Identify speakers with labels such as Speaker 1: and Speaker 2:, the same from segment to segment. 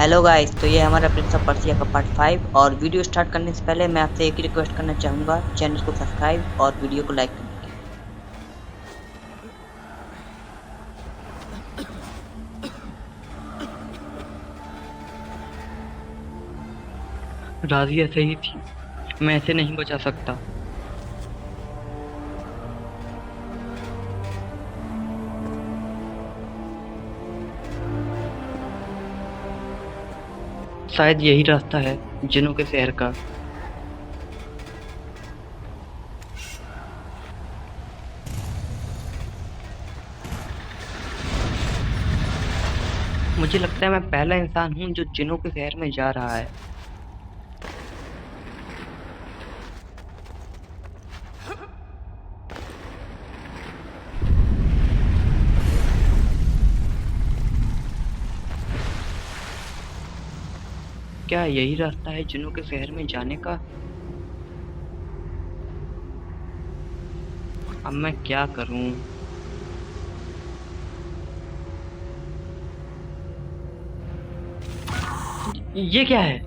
Speaker 1: Hello guys, तो ये हमारा प्रिंस ऑफ पर्सिया का पार्ट 5। और वीडियो स्टार्ट करने से पहले मैं आपसे एक ही रिक्वेस्ट करना चाहूंगा, चैनल को सब्सक्राइब और वीडियो को लाइक करने की।
Speaker 2: राज़िया सही थी। मैं ऐसे नहीं बचा सकता। शायद यही रास्ता है जिन्हों के शहर का। मुझे लगता है मैं पहला इंसान हूँ जो जिन्हों के शहर में जा रहा है। क्या यही रास्ता है जिन्हों के शहर में जाने का? अब मैं क्या करूं? ये क्या है?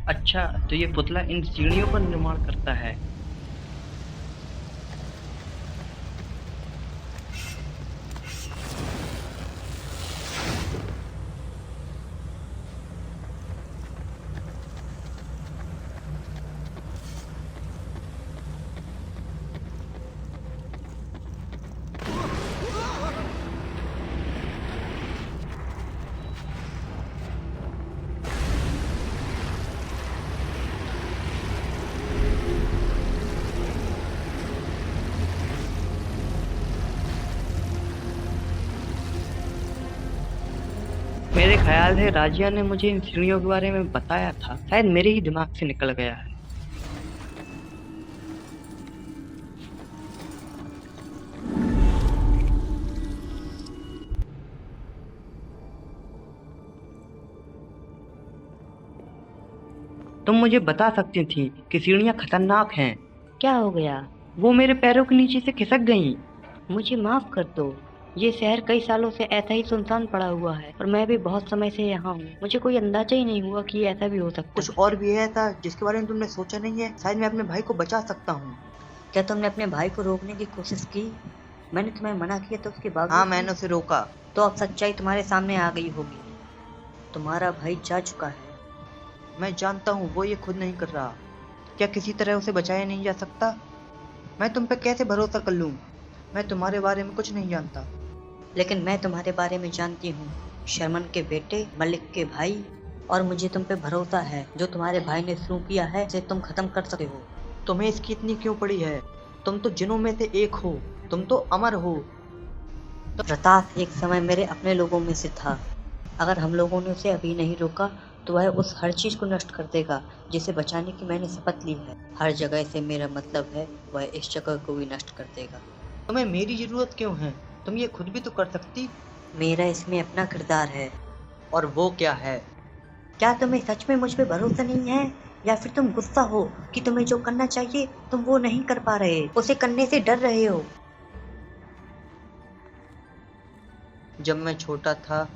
Speaker 2: अच्छा, तो ये पुतला इन सीढ़ियों का निर्माण करता है। मेरे ख्याल से राजिया ने मुझे इन सीढ़ियों के बारे में बताया था। शायद मेरे ही दिमाग से निकल गया है। तुम मुझे बता सकती थी कि सीढ़ियाँ खतरनाक हैं।
Speaker 3: क्या हो गया?
Speaker 2: वो मेरे पैरों के नीचे से खिसक गईं।
Speaker 3: मुझे माफ कर दो। ये शहर कई सालों से ऐसा ही सुनसान पड़ा हुआ है और मैं भी बहुत समय से यहाँ हूँ। मुझे कोई अंदाजा ही नहीं हुआ कि ऐसा भी हो सकता
Speaker 1: कुछ
Speaker 3: है।
Speaker 1: और भी है ऐसा जिसके बारे में तुमने सोचा नहीं है? शायद मैं अपने भाई को बचा सकता हूँ। क्या तुमने अपने भाई को रोकने की कोशिश की? मैंने तुम्हें मना किया तो उसके बावजूद?
Speaker 3: हाँ,
Speaker 1: मैंने उसे रोका। तो अब सच्चाई तुम्हारे सामने आ गई होगी। तुम्हारा भाई जा चुका है। मैं जानता हूँ वो ये खुद नहीं कर रहा। क्या किसी तरह उसे बचाया नहीं जा सकता? मैं तुम पे कैसे भरोसा कर लूँ? मैं तुम्हारे बारे में कुछ नहीं जानता। लेकिन मैं तुम्हारे बारे में जानती हूँ। शर्मन के बेटे, मलिक के भाई, और मुझे तुम पे भरोसा है। जो तुम्हारे भाई ने शुरू किया है उसे तुम खत्म कर सकते हो। तुम्हें इसकी इतनी क्यों पड़ी है? तुम तो जिनों में से एक हो। तुम तो अमर हो। तो प्रताप एक समय मेरे अपने लोगों में से था। अगर हम लोगों ने उसे अभी नहीं रोका तो वह उस हर चीज को नष्ट कर देगा जिसे बचाने की मैंने शपथ ली है। हर जगह से मेरा मतलब है वह इस जगह को भी नष्ट कर देगा। तुम्हें मेरी जरूरत क्यों है? तुम ये खुद भी तो कर सकती। मेरा इसमें अपना किरदार है। और वो क्या है? क्या तुम्हें सच में मुझ पे भरोसा नहीं है, या फिर तुम गुस्सा हो कि तुम्हें जो करना चाहिए तुम वो नहीं कर पा रहे, उसे करने से डर रहे हो? जब मैं छोटा था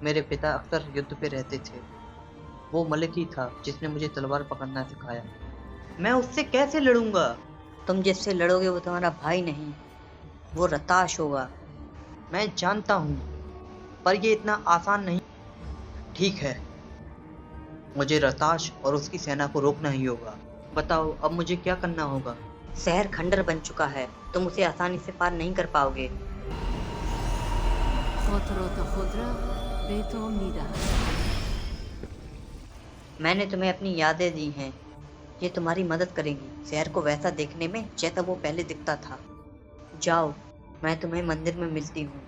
Speaker 1: मेरे पिता अक्सर युद्ध पे रहते थे। वो मलिक ही था जिसने मुझे तलवार पकड़ना सिखाया। मैं उससे कैसे लड़ूंगा? तुम जिससे लड़ोगे वो तुम्हारा भाई नहीं, वो रताश होगा। मैं जानता हूँ, पर ये इतना आसान नहीं। ठीक है, मुझे रताश और उसकी सेना को रोकना ही होगा। बताओ अब मुझे क्या करना होगा? शहर खंडर बन चुका है, तुम उसे आसानी से पार नहीं कर पाओगे। मैंने तुम्हें अपनी यादें दी हैं, ये तुम्हारी मदद करेंगी शहर को वैसा देखने में जैसा वो पहले दिखता था। जाओ, मैं तुम्हें मंदिर में मिलती हूँ।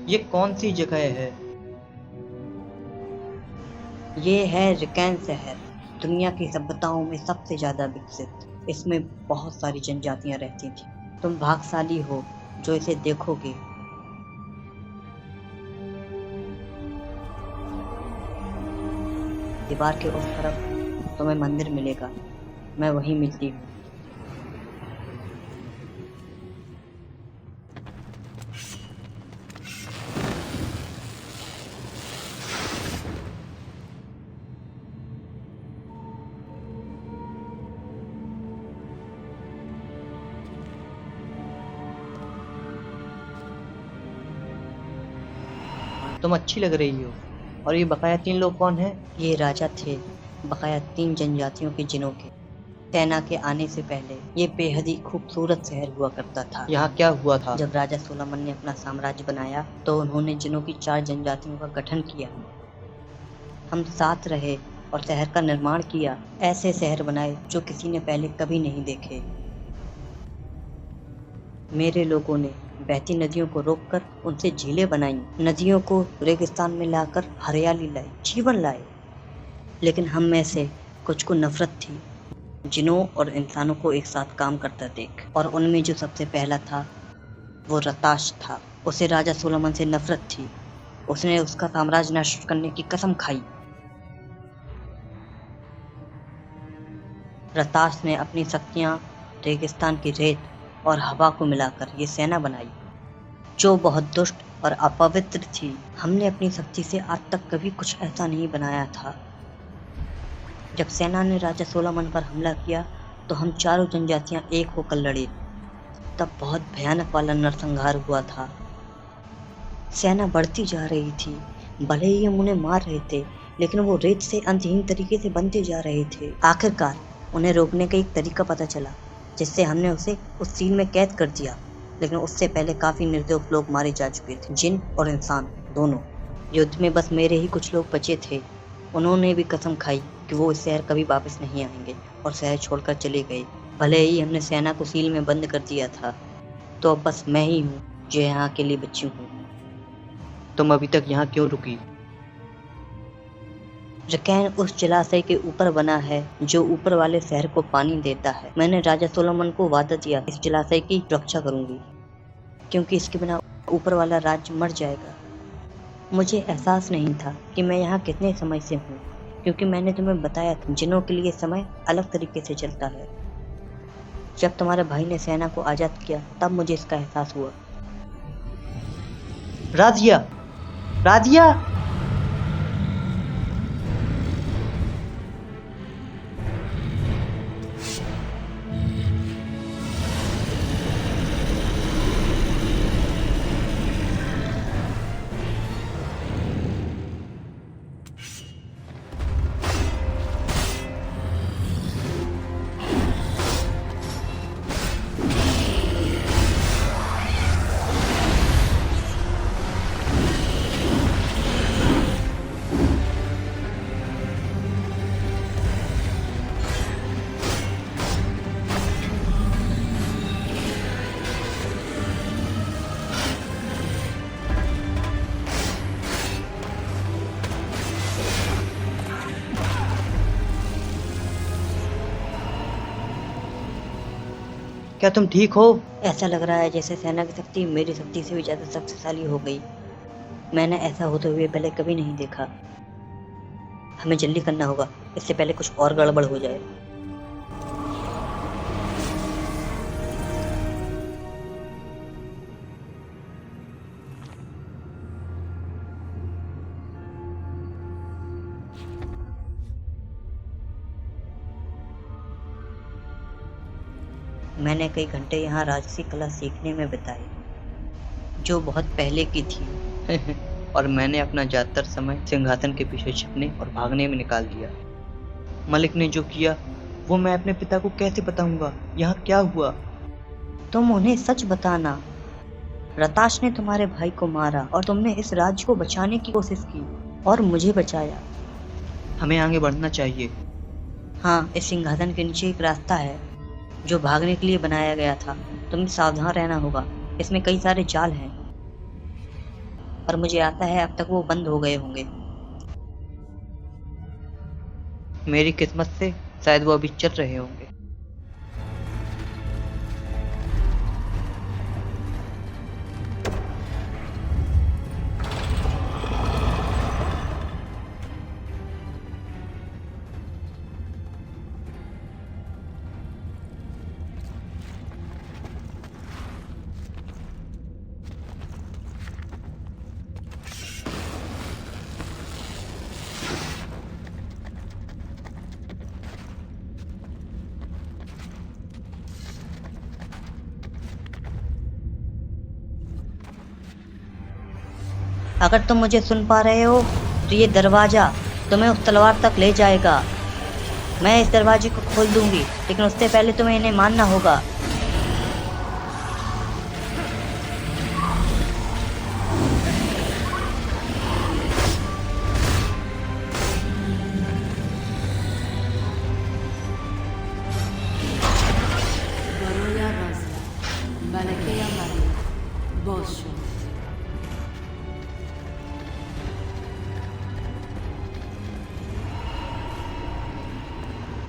Speaker 1: ये कौन सी जगह है? ये है रिकैन शहर, दुनिया की सभ्यताओं में सबसे ज्यादा विकसित। इसमें बहुत सारी जनजातियां रहती थी। तुम भाग्यशाली हो जो इसे देखोगे। दीवार के उस तरफ तुम्हें मंदिर मिलेगा, मैं वहीं मिलती हूँ। तुम अच्छी लग रही हो। और ये बकाया 3 लोग कौन हैं? ये राजा थे, बकाया 3 जनजातियों के जिनों के। सेना के आने से पहले ये बेहद ही खूबसूरत शहर हुआ करता था। यहाँ क्या हुआ था? जब राजा सोलोमन ने अपना साम्राज्य बनाया तो उन्होंने जिनों की 4 जनजातियों का गठन किया। हम साथ रहे और शहर का निर्माण किया। ऐसे शहर बनाए जो किसी ने पहले कभी नहीं देखे। मेरे लोगों ने बहती नदियों को रोककर उनसे झीलें बनाई, नदियों को रेगिस्तान में लाकर हरियाली लाई, जीवन लाए। लेकिन हम में से कुछ को नफरत थी जिनों और इंसानों को एक साथ काम करता देख। और उनमें जो सबसे पहला था वो रताश था। उसे राजा सोलोमन से नफरत थी। उसने उसका साम्राज्य नष्ट करने की कसम खाई। रताश ने अपनी शक्तियां रेगिस्तान की रेत और हवा को मिलाकर ये सेना बनाई जो बहुत दुष्ट और अपवित्र थी। हमने अपनी शक्ति से आज तक कभी कुछ ऐसा नहीं बनाया था। जब सेना ने राजा सोलोमन पर हमला किया तो हम चारों जनजातियां एक होकर लड़े। तब बहुत भयानक वाला नरसंहार हुआ था। सेना बढ़ती जा रही थी, भले ही हम उन्हें मार रहे थे लेकिन वो रेत से अंतहीन तरीके से बनते जा रहे थे। आखिरकार उन्हें रोकने का एक तरीका पता चला जिससे हमने उसे उस सील में कैद कर दिया। लेकिन उससे पहले काफी निर्दोष लोग मारे जा चुके थे, जिन और इंसान दोनों। युद्ध में बस मेरे ही कुछ लोग बचे थे। उन्होंने भी कसम खाई कि वो इस शहर कभी वापस नहीं आएंगे और शहर छोड़कर चले गए। भले ही हमने सेना को सील में बंद कर दिया था, तो अब बस मैं ही हूँ जो यहाँ के लिए बची हूँ। तुम अभी तक यहाँ क्यों रुकी? रिकैन उस जलाशय के ऊपर बना है जो ऊपर वाले शहर को पानी देता है। मैंने राजा सोलोमन को वादा दिया इस जलाशय की रक्षा करूंगी, क्योंकि इसके बिना ऊपर वाला राज्य मर जाएगा। मुझे एहसास नहीं था कि मैं यहाँ कितने समय से हूँ, क्योंकि मैंने तुम्हें बताया था जिनों के लिए समय अलग तरीके से चलता है। जब तुम्हारे भाई ने सेना को आजाद किया तब मुझे इसका एहसास हुआ। राजिया, राजिया! क्या तुम ठीक हो? ऐसा लग रहा है जैसे सेना की शक्ति मेरी शक्ति से भी ज्यादा शक्तिशाली हो गई।
Speaker 3: मैंने ऐसा होते हुए पहले कभी नहीं देखा। हमें जल्दी करना होगा, इससे पहले कुछ और गड़बड़ हो जाए। मैंने कई घंटे यहाँ राजसी कला सीखने में बिताए, जो बहुत पहले की थी।
Speaker 2: और मैंने अपना ज़्यादातर समय सिंहासन के पीछे छिपने और भागने में निकाल दिया। मलिक ने जो किया वो मैं अपने पिता को कैसे बताऊंगा? यहाँ क्या हुआ?
Speaker 3: तुम उन्हें सच बताना। रताश ने तुम्हारे भाई को मारा और तुमने इस राज्य को बचाने की कोशिश की और मुझे बचाया।
Speaker 2: हमें आगे बढ़ना चाहिए।
Speaker 3: हाँ, इस सिंहासन के नीचे एक रास्ता है जो भागने के लिए बनाया गया था। तुम्हें सावधान रहना होगा, इसमें कई सारे जाल हैं और मुझे आता है अब तक वो बंद हो गए होंगे।
Speaker 2: मेरी किस्मत से शायद वो अभी चल रहे होंगे।
Speaker 3: अगर तुम मुझे सुन पा रहे हो तो ये दरवाजा तुम्हें उस तलवार तक ले जाएगा। मैं इस दरवाजे को खोल दूंगी, लेकिन उससे पहले तुम्हें इन्हें मानना होगा।
Speaker 4: Goroya Razia, Balakeya Maria, Bosho.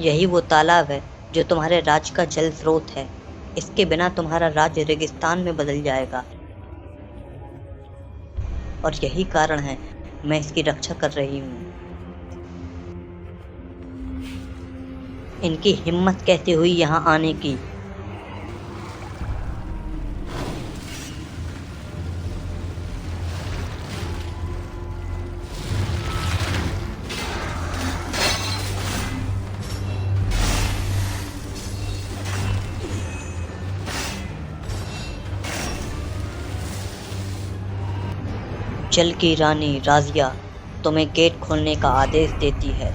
Speaker 3: यही वो तालाब है जो तुम्हारे राज्य का जल स्रोत है। इसके बिना तुम्हारा राज्य रेगिस्तान में बदल जाएगा और यही कारण है मैं इसकी रक्षा कर रही हूँ। इनकी हिम्मत कैसे हुई यहाँ आने की? जल की रानी राजिया तुम्हें गेट खोलने का आदेश देती है।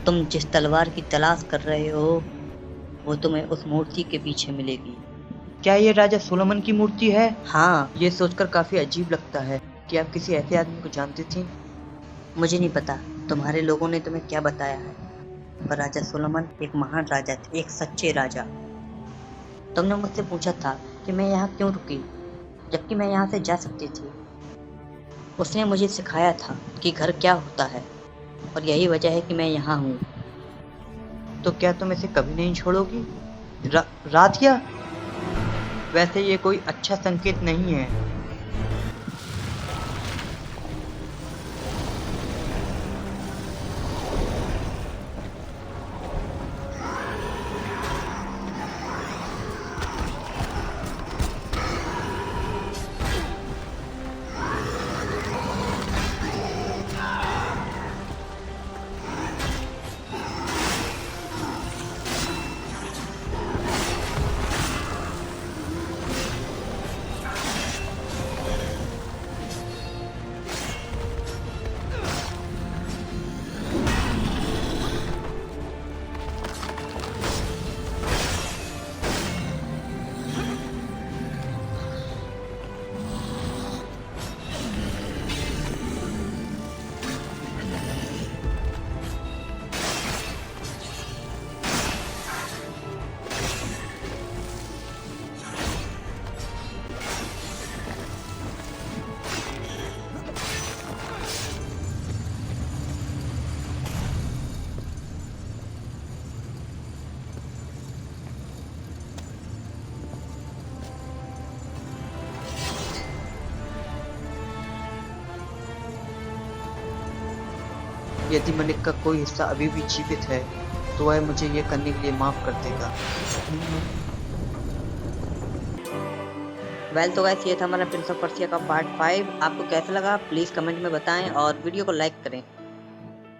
Speaker 3: तुम जिस तलवार की तलाश कर रहे हो वो तुम्हें उस मूर्ति के पीछे मिलेगी।
Speaker 2: क्या ये राजा सोलोमन की मूर्ति है?
Speaker 3: हाँ,
Speaker 2: ये सोचकर काफी अजीब लगता है कि आप किसी ऐसे आदमी को जानती थी।
Speaker 3: मुझे नहीं पता तुम्हारे लोगों ने तुम्हें क्या बताया है, पर राजा सोलोमन एक महान राजा थे, एक सच्चे राजा। तुमने मुझसे पूछा था कि मैं यहाँ क्यों रुकी, जबकि मैं यहाँ से जा सकती थी। उसने मुझे सिखाया था कि घर क्या होता है और यही वजह है कि मैं यहाँ हूँ।
Speaker 2: तो क्या तुम इसे कभी नहीं छोड़ोगी? राधिया, वैसे ये कोई अच्छा संकेत नहीं है। यदि मलिक का कोई हिस्सा अभी भी जीवित है तो वह मुझे ये करने के लिए माफ़ कर देगा।
Speaker 3: वेल तो गाइस ये था हमारा प्रिंस ऑफ पर्सिया का पार्ट 5। आपको कैसा लगा प्लीज़ कमेंट में बताएं और वीडियो को लाइक करें।